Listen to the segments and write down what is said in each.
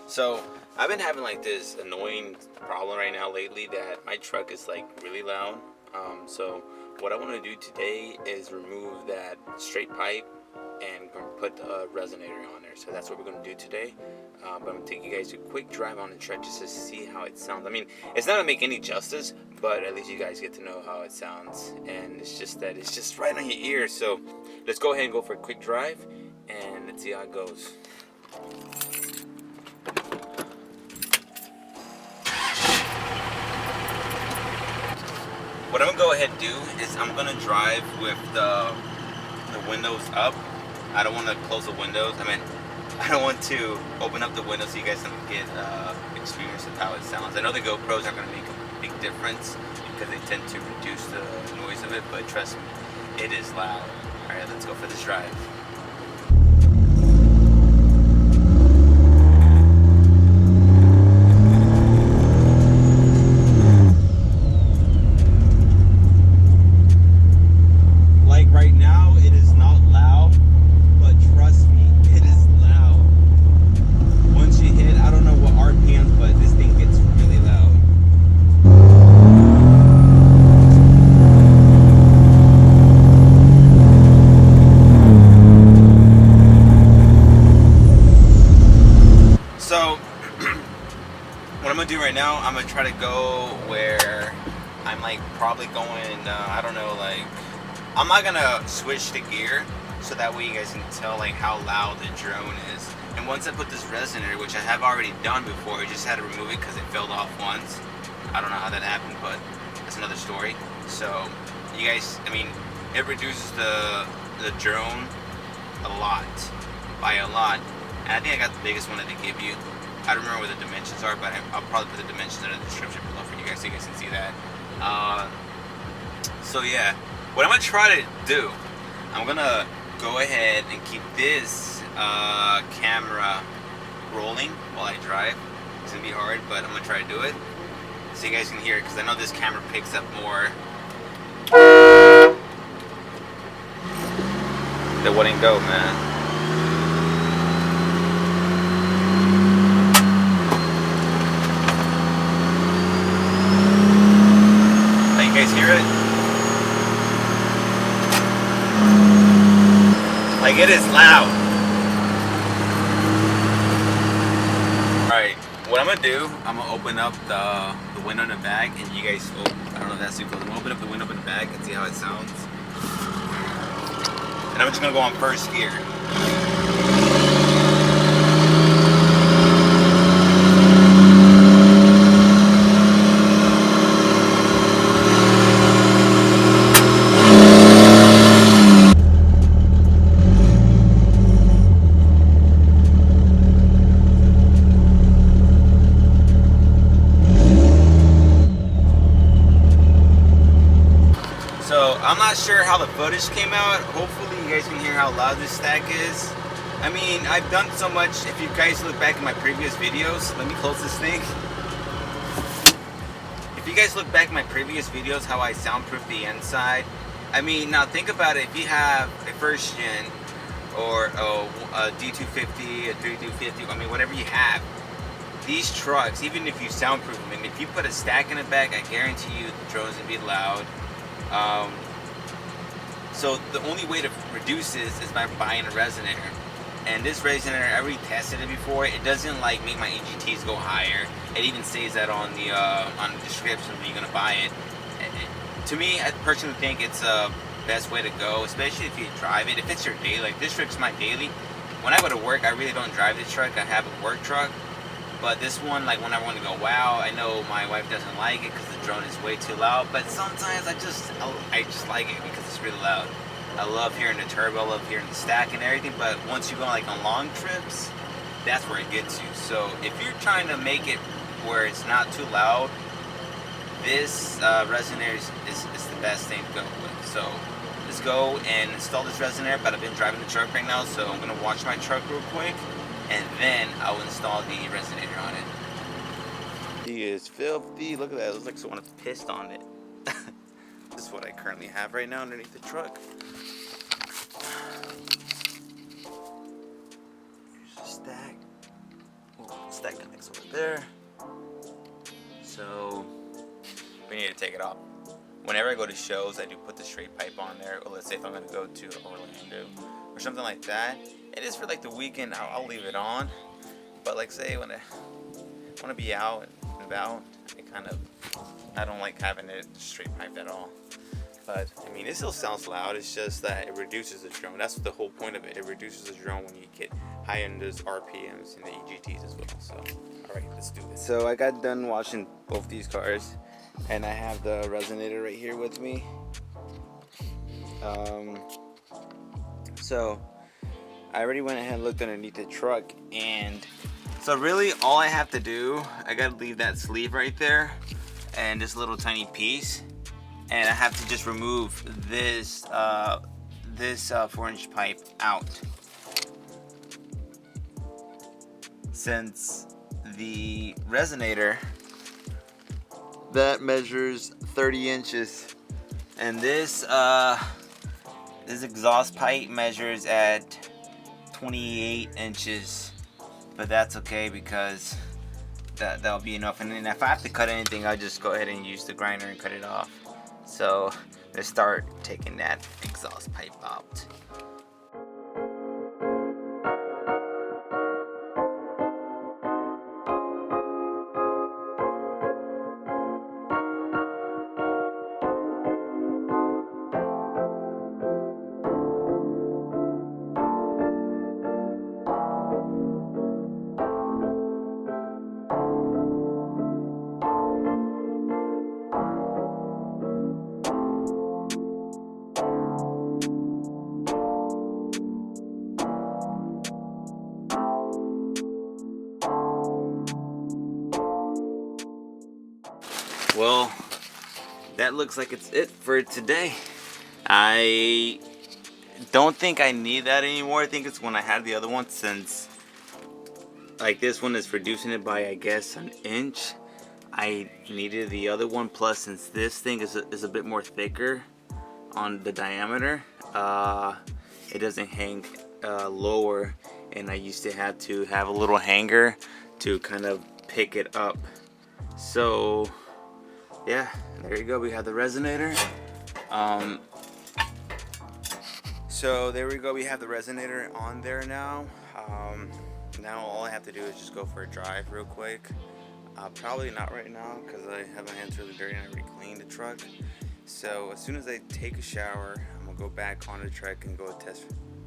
So I've been having like this annoying problem right now lately that my truck is like really loud. So what I want to do today is remove that straight pipe and put a resonator on there. So that's what we're going to do today. But I'm going to take you guys a quick drive on the truck just to see how it sounds. I mean, it's not going to make any justice, but at least you guys get to know how it sounds. And it's just that it's just right on your ear. So let's go ahead and go for a quick drive and let's see how it goes. What I'm gonna go ahead and do is I'm gonna drive with the windows up. I don't want to close the windows. I don't want to open up the windows so you guys can get experience of how it sounds. I know the GoPros are gonna make a big difference because they tend to reduce the noise of it, but trust me, it is loud. All right, let's go for this drive. Right now it is not loud, but trust me, it is loud. Once you hit, I don't know what RPMs, but this thing gets really loud. So what I'm gonna do right now, I'm gonna try to go where I'm like probably going, I don't know, like I'm not gonna switch the gear so that way you guys can tell like how loud the drone is. And once I put this resonator, which I have already done before, I just had to remove it because it fell off once. I don't know how that happened, but that's another story. So you guys, I mean, it reduces the drone a lot, by a lot. And I think I got the biggest one that they give you. I don't remember what the dimensions are, but I'll probably put the dimensions in the description below for you guys so you guys can see that. So yeah. What I'm going to try to do, I'm going to go ahead and keep this camera rolling while I drive. It's going to be hard, but I'm going to try to do it so you guys can hear it, because I know this camera picks up more. That wouldn't go, man. Can you guys hear it? Like, it is loud. Alright, what I'm gonna do, I'm gonna open up the window in the back, and you guys, I don't know if that's too close. I'm gonna open up the window in the back and see how it sounds. And I'm just gonna go on first gear. I'm not sure how the footage came out. Hopefully you guys can hear how loud this stack is. I mean, I've done so much. If you guys look back at my previous videos, let me close this thing. If you guys look back at my previous videos, how I soundproof the inside. I mean, now think about it. If you have a first gen or a D250, a 3250, I mean, whatever you have, these trucks, even if you soundproof them, and if you put a stack in the back, I guarantee you the drone's gonna be loud. So the only way to reduce this is by buying a resonator. And this resonator, I already tested it before. It doesn't like make my EGTs go higher. It even says that on the description when you're gonna buy it. To me, I personally think it's the best way to go, especially if you drive it. If it's your daily, like this truck's my daily. When I go to work, I really don't drive this truck. I have a work truck. But this one, like when I want to go, wow, I know my wife doesn't like it because the drone is way too loud. But sometimes I just like it because it's really loud. I love hearing the turbo, I love hearing the stack and everything. But once you go like on long trips, that's where it gets you. So if you're trying to make it where it's not too loud, this resonator is the best thing to go with. So let's go and install this resonator. But I've been driving the truck right now, so I'm gonna wash my truck real quick. And then I'll install the resonator on it. He is filthy. Look at that. It looks like someone pissed on it. This is what I currently have right now underneath the truck. Here's a stack. Oh, Stack connects over there. So we need to take it off. Whenever I go to shows, I do put the straight pipe on there. Or let's say if I'm gonna go to Orlando or something like that. It is for like the weekend, I'll leave it on. But like say when I want to be out and about, I don't like having it straight piped at all. But I mean, it still sounds loud. It's just that it reduces the drone. That's the whole point of it. It reduces the drone when you get high in those RPMs and the EGTs as well. So, all right, let's do this. So I got done washing both these cars, and I have the resonator right here with me. So I already went ahead and looked underneath the truck, and so really all I have to do, I gotta leave that sleeve right there and this little tiny piece, and I have to just remove this 4-inch pipe out, since the resonator that measures 30 inches and this exhaust pipe measures at 28 inches, but that's okay because that'll be enough. And then if I have to cut anything, I'll just go ahead and use the grinder and cut it off. So let's start taking that exhaust pipe out. Well, that looks like it's it for today. I don't think I need that anymore. I think it's when I had the other one, since like this one is reducing it by, I guess, an inch. I needed the other one, plus since this thing is a bit more thicker on the diameter, it doesn't hang lower, and I used to have to have a little hanger to kind of pick it up. So yeah, there you go. We have the resonator. So there we go. We have the resonator on there now. Now all I have to do is just go for a drive real quick. Probably not right now because I have my hands really dirty and I already cleaned the truck. So as soon as I take a shower, I'm gonna go back on the truck and go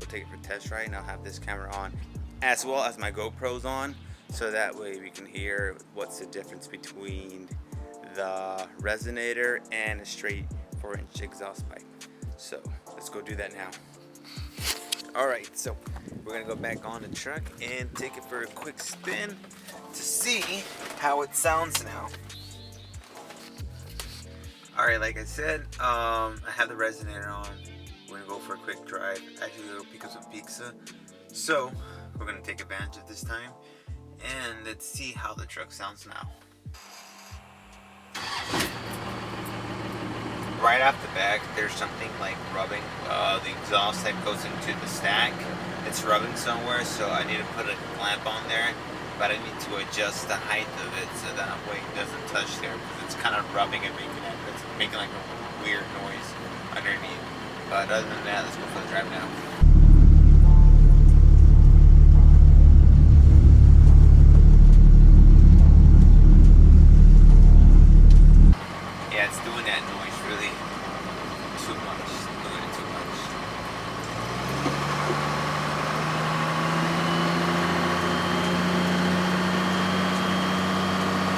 take it for a test ride, and I'll have this camera on as well as my GoPros on, so that way we can hear what's the difference between the resonator and a straight 4-inch exhaust pipe. So let's go do that now. Alright, so we're gonna go back on the truck and take it for a quick spin to see how it sounds now. Alright, like I said, I have the resonator on. We're gonna go for a quick drive, actually go pick up some pizza. So we're gonna take advantage of this time and let's see how the truck sounds now. Right off the back, there's something like rubbing. The exhaust that goes into the stack, it's rubbing somewhere, so I need to put a clamp on there, but I need to adjust the height of it so that way it doesn't touch there, because it's kind of rubbing and making like a weird noise underneath. But other than that, let's go for the drive now. Yeah, it's doing that noise really too much. It's doing it too much.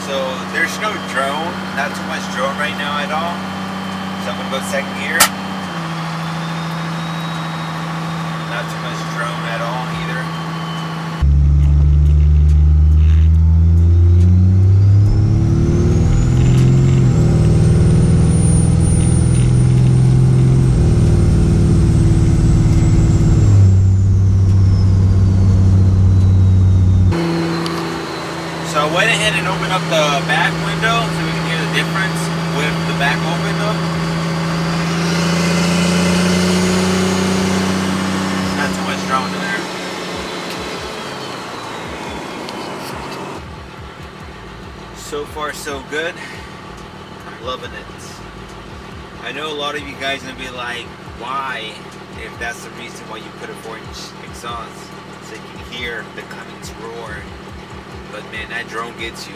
So there's no drone, not too much drone right now at all. So I'm gonna go second gear. Not too much drone at all either. So I went ahead and opened up the back window so we can hear the difference with the back opened up. Not too much drone in there. So far so good. I'm loving it. I know a lot of you guys are gonna be like, why, if that's the reason why you put a 4-inch exhaust, so you can hear the Cummins roar. But man, that drone gets you.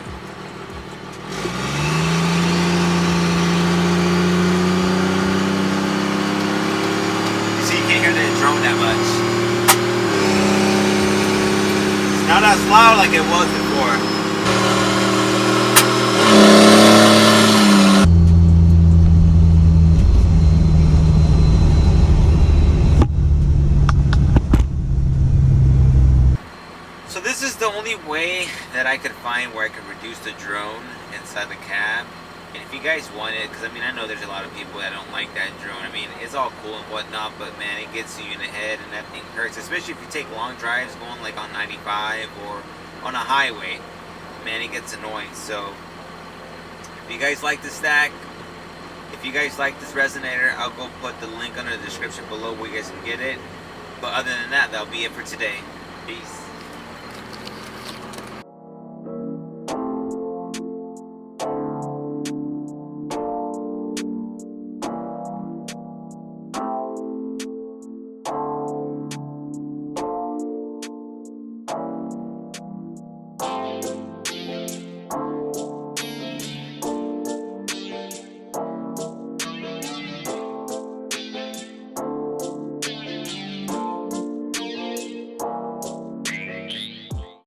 You see, you can't hear the drone that much. It's not as loud like it was before. So this is the only way that I could find where I could reduce the drone inside the cab. And if you guys want it, because I mean I know there's a lot of people that don't like that drone. I mean it's all cool and whatnot, but man, it gets you in the head and that thing hurts. Especially if you take long drives going like on 95 or on a highway. Man, it gets annoying. So if you guys like the stack, if you guys like this resonator, I'll go put the link under the description below where you guys can get it. But other than that, that'll be it for today. Peace.